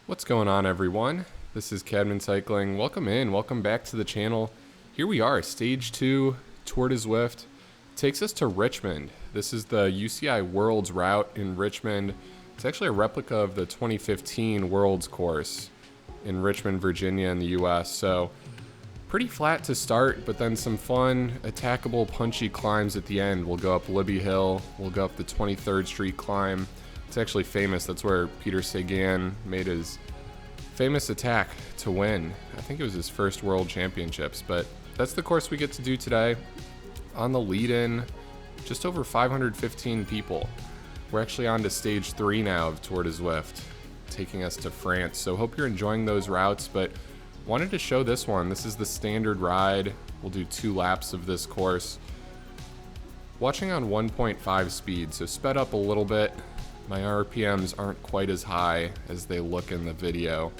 What's going on, everyone? This is Cadman Cycling. Welcome in, welcome back to the channel. Here we are, Stage 2, Tour de Zwift. Takes us to Richmond. This is the UCI Worlds route in Richmond. It's actually a replica of the 2015 Worlds course in Richmond, Virginia in the US. So pretty flat to start, but then some fun, attackable, punchy climbs at the end. We'll go up Libby Hill, we'll go up the 23rd Street climb. It's actually famous. That's where Peter Sagan made his famous attack to win. I think it was his first World Championships, but that's the course we get to do today. On the lead-in, just over 515 people. We're actually on to Stage 3 now of Tour de Zwift, taking us to France. So hope you're enjoying those routes, but wanted to show this one. This is the standard ride. We'll do 2 laps of this course. Watching on 1.5 speed, so sped up a little bit. My RPMs aren't quite as high as they look in the video.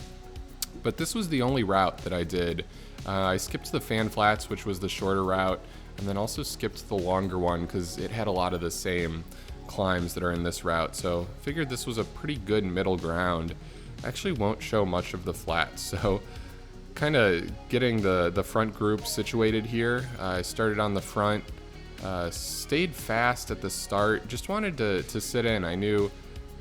But this was the only route that I did. I skipped the Fan Flats, which was the shorter route, and then also skipped the longer one because it had a lot of the same climbs that are in this route. So figured this was a pretty good middle ground. I actually won't show much of the flats, so kind of getting the front group situated here. I started on the front. Stayed fast at the start, just wanted to sit in. I knew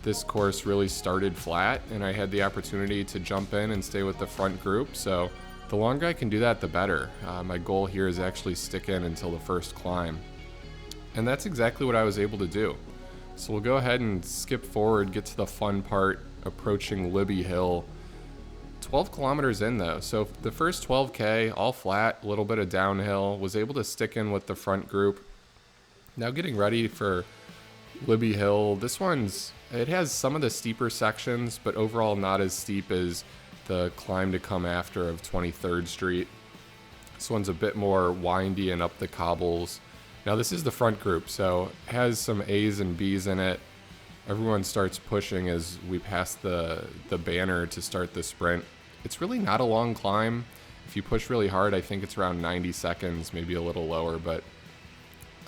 this course really started flat and I had the opportunity to jump in and stay with the front group, so the longer I can do that, the better. My goal here is actually stick in until the first climb, and that's exactly what I was able to do. So we'll go ahead and skip forward, get to the fun part, approaching Libby Hill. 12 kilometers in though, so the first 12K, all flat, a little bit of downhill, was able to stick in with the front group. Now getting ready for Libby Hill. This it has some of the steeper sections, but overall not as steep as the climb to come after of 23rd Street. This one's a bit more windy and up the cobbles. Now this is the front group, so it has some A's and B's in it. Everyone starts pushing as we pass the banner to start the sprint. It's really not a long climb. If you push really hard, I think it's around 90 seconds, maybe a little lower, but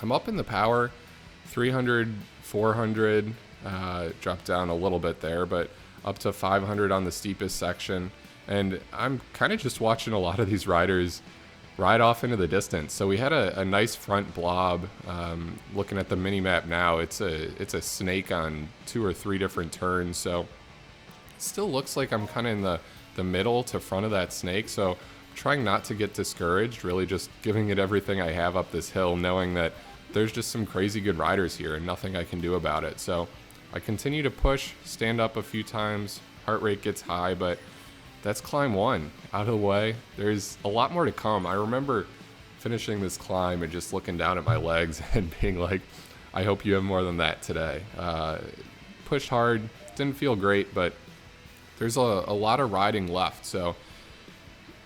I'm up in the power, 300, 400, dropped down a little bit there, but up to 500 on the steepest section. And I'm kind of just watching a lot of these riders ride off into the distance. So we had a nice front blob. Looking at the mini map now, it's a snake on 2 or 3 different turns. So it still looks like I'm kind of in the middle to front of that snake. So I'm trying not to get discouraged, really just giving it everything I have up this hill, knowing that there's just some crazy good riders here and nothing I can do about it. So I continue to push, stand up a few times, heart rate gets high, but that's climb 1 out of the way. There's a lot more to come. I remember finishing this climb and just looking down at my legs and being like, I hope you have more than that today. Pushed hard, didn't feel great, but there's a lot of riding left. So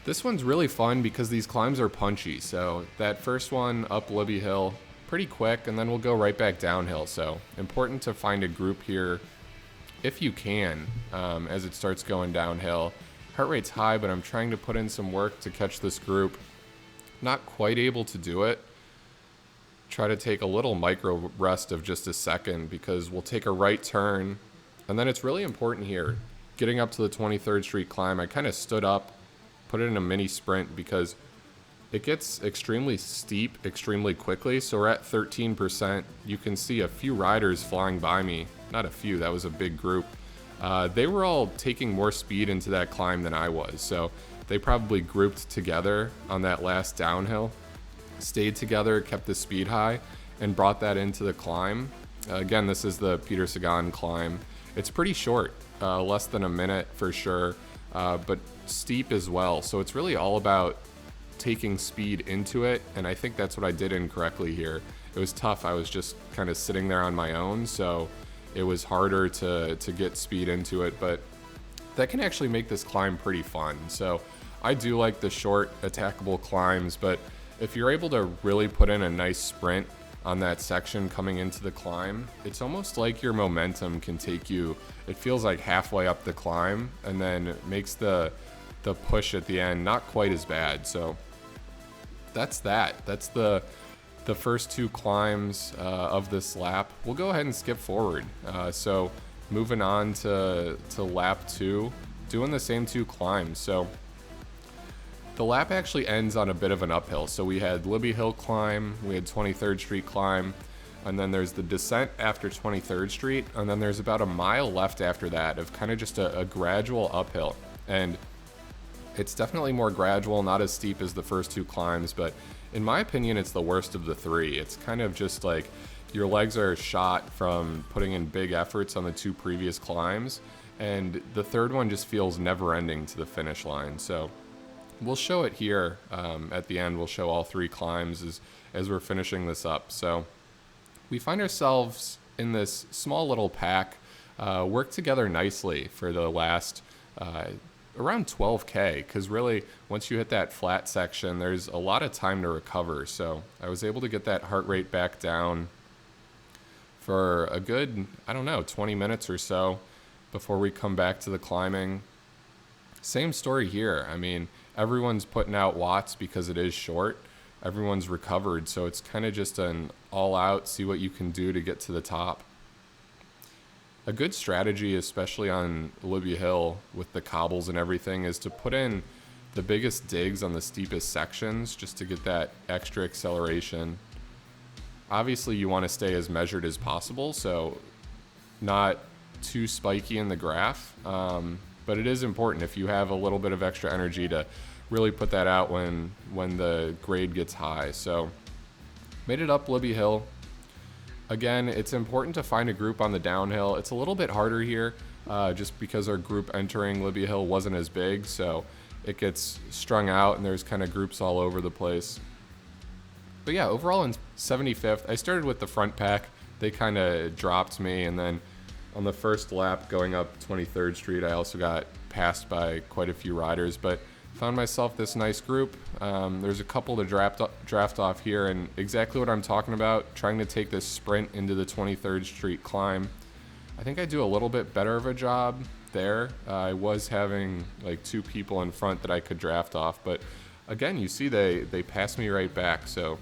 this one's really fun because these climbs are punchy. So that first one up Libby Hill, pretty quick, and then we'll go right back downhill. So important to find a group here if you can, as it starts going downhill. Heart rate's high, but I'm trying to put in some work to catch this group. Not quite able to do it. Try to take a little micro rest of just a second because we'll take a right turn, and then it's really important here. Getting up to the 23rd Street climb, I kind of stood up, put it in a mini sprint because it gets extremely steep extremely quickly. So we're at 13%. You can see a few riders flying by me. Not a few, that was a big group. They were all taking more speed into that climb than I was. So they probably grouped together on that last downhill, stayed together, kept the speed high, and brought that into the climb. Again, this is the Peter Sagan climb. It's pretty short, less than a minute for sure, but steep as well. So it's really all about taking speed into it, and I think that's what I did incorrectly here. It was tough. I was just kind of sitting there on my own, so it was harder to get speed into it, but that can actually make this climb pretty fun. So I do like the short attackable climbs, but if you're able to really put in a nice sprint on that section coming into the climb, it's almost like your momentum can take you, it feels like halfway up the climb, and then makes the push at the end not quite as bad. So that's the first 2 climbs of this lap. We'll go ahead and skip forward. So moving on to lap 2, doing the same 2 climbs. So the lap actually ends on a bit of an uphill. So we had Libby Hill climb, we had 23rd Street climb, and then there's the descent after 23rd Street, and then there's about a mile left after that of kind of just a gradual uphill. And it's definitely more gradual, not as steep as the first 2 climbs, but in my opinion, it's the worst of the 3. It's kind of just like your legs are shot from putting in big efforts on the 2 previous climbs, and the 3rd one just feels never-ending to the finish line. So we'll show it here at the end. We'll show all 3 climbs as we're finishing this up. So we find ourselves in this small little pack, work together nicely for the last around 12K, because really once you hit that flat section, there's a lot of time to recover. So I was able to get that heart rate back down for a good, 20 minutes or so before we come back to the climbing. Same story here. I mean, everyone's putting out watts because it is short. Everyone's recovered, so it's kind of just an all-out, see what you can do to get to the top. A good strategy, especially on Libby Hill with the cobbles and everything, is to put in the biggest digs on the steepest sections just to get that extra acceleration. Obviously, you want to stay as measured as possible, so not too spiky in the graph, but it is important if you have a little bit of extra energy to really put that out when the grade gets high. So made it up Libby Hill. Again, it's important to find a group on the downhill. It's a little bit harder here just because our group entering Libby Hill wasn't as big, so it gets strung out and there's kind of groups all over the place. But yeah, overall in 75th, I started with the front pack. They kind of dropped me, and then on the first lap going up 23rd Street, I also got passed by quite a few riders, but found myself this nice group. There's a couple to draft off here, and exactly what I'm talking about, trying to take this sprint into the 23rd Street climb. I think I do a little bit better of a job there. I was having like 2 people in front that I could draft off, but again, you see they passed me right back, so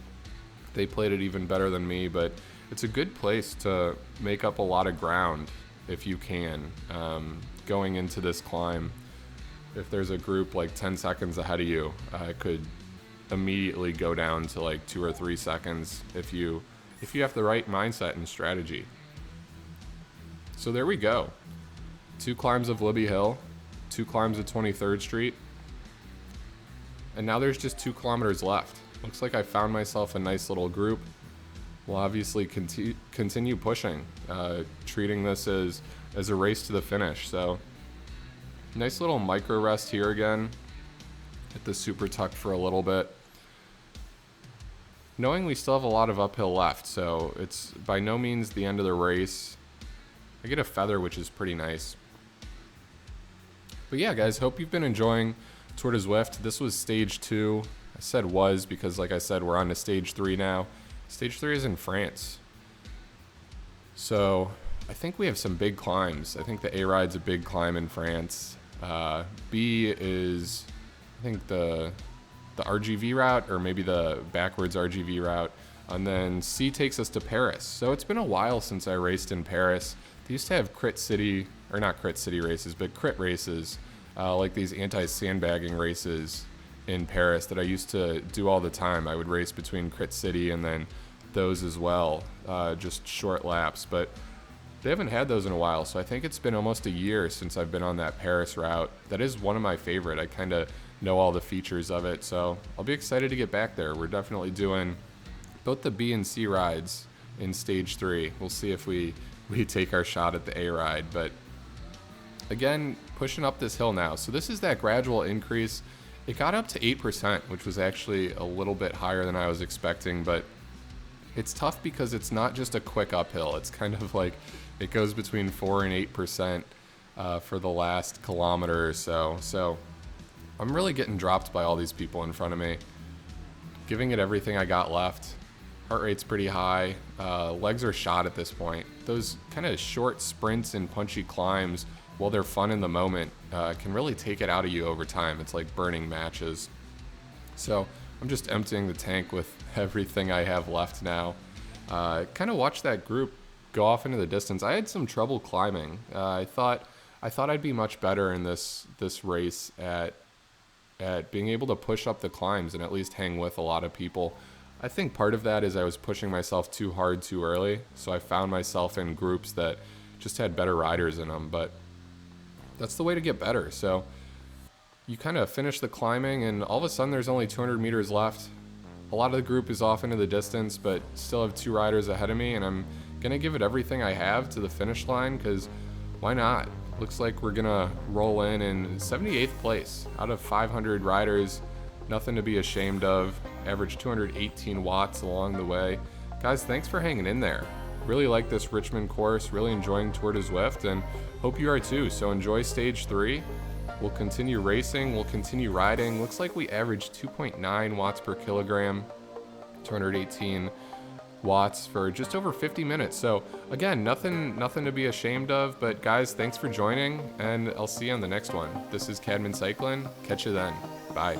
they played it even better than me. But it's a good place to make up a lot of ground if you can, going into this climb. If there's a group like 10 seconds ahead of you, it could immediately go down to like 2 or 3 seconds if you have the right mindset and strategy. So there we go. 2 climbs of Libby Hill, 2 climbs of 23rd Street, and now there's just 2 kilometers left. Looks like I found myself a nice little group. We'll obviously continue pushing, treating this as a race to the finish. So nice little micro rest here again. Hit the super tuck for a little bit. Knowing we still have a lot of uphill left, so it's by no means the end of the race. I get a feather, which is pretty nice. But yeah, guys, hope you've been enjoying Tour de Zwift. This was stage 2. I said was because, like I said, we're on to stage 3 now. Stage 3 is in France. So I think we have some big climbs. I think the Aerod's a big climb in France. B is, I think, the RGV route, or maybe the backwards RGV route. And then C takes us to Paris. So it's been a while since I raced in Paris. They used to have crit city, or not crit city races, but crit races, like these anti-sandbagging races in Paris that I used to do all the time. I would race between crit city and then those as well, just short laps. But they haven't had those in a while, so I think it's been almost a year since I've been on that Paris route. That is one of my favorite. I kind of know all the features of it, so I'll be excited to get back there. We're definitely doing both the B and C rides in stage 3. We'll see if we take our shot at the A ride, but again, pushing up this hill now. So this is that gradual increase. It got up to 8%, which was actually a little bit higher than I was expecting, but it's tough because it's not just a quick uphill. It's kind of like it goes between 4 and 8% for the last kilometer or so. So I'm really getting dropped by all these people in front of me, giving it everything I got left. Heart rate's pretty high. Legs are shot at this point. Those kind of short sprints and punchy climbs, while they're fun in the moment, can really take it out of you over time. It's like burning matches. So I'm just emptying the tank with everything I have left now. Kind of watch that group go off into the distance. I had some trouble climbing. I thought I thought I'd be much better in this race at being able to push up the climbs and at least hang with a lot of people. I think part of that is I was pushing myself too hard too early, so I found myself in groups that just had better riders in them, but that's the way to get better. So you kind of finish the climbing, and all of a sudden there's only 200 meters left. A lot of the group is off into the distance, but still have 2 riders ahead of me, and I'm going to give it everything I have to the finish line, because why not? Looks like we're going to roll in 78th place out of 500 riders. Nothing to be ashamed of. Average 218 watts along the way. Guys, thanks for hanging in there. Really like this Richmond course, really enjoying Tour de Zwift, and hope you are too. So enjoy stage 3. We'll continue racing, we'll continue riding. Looks like we averaged 2.9 watts per kilogram, 218 watts for just over 50 minutes. So again, nothing to be ashamed of, but guys, thanks for joining, and I'll see you on the next one. This is Cadman Cycling. Catch you then. Bye.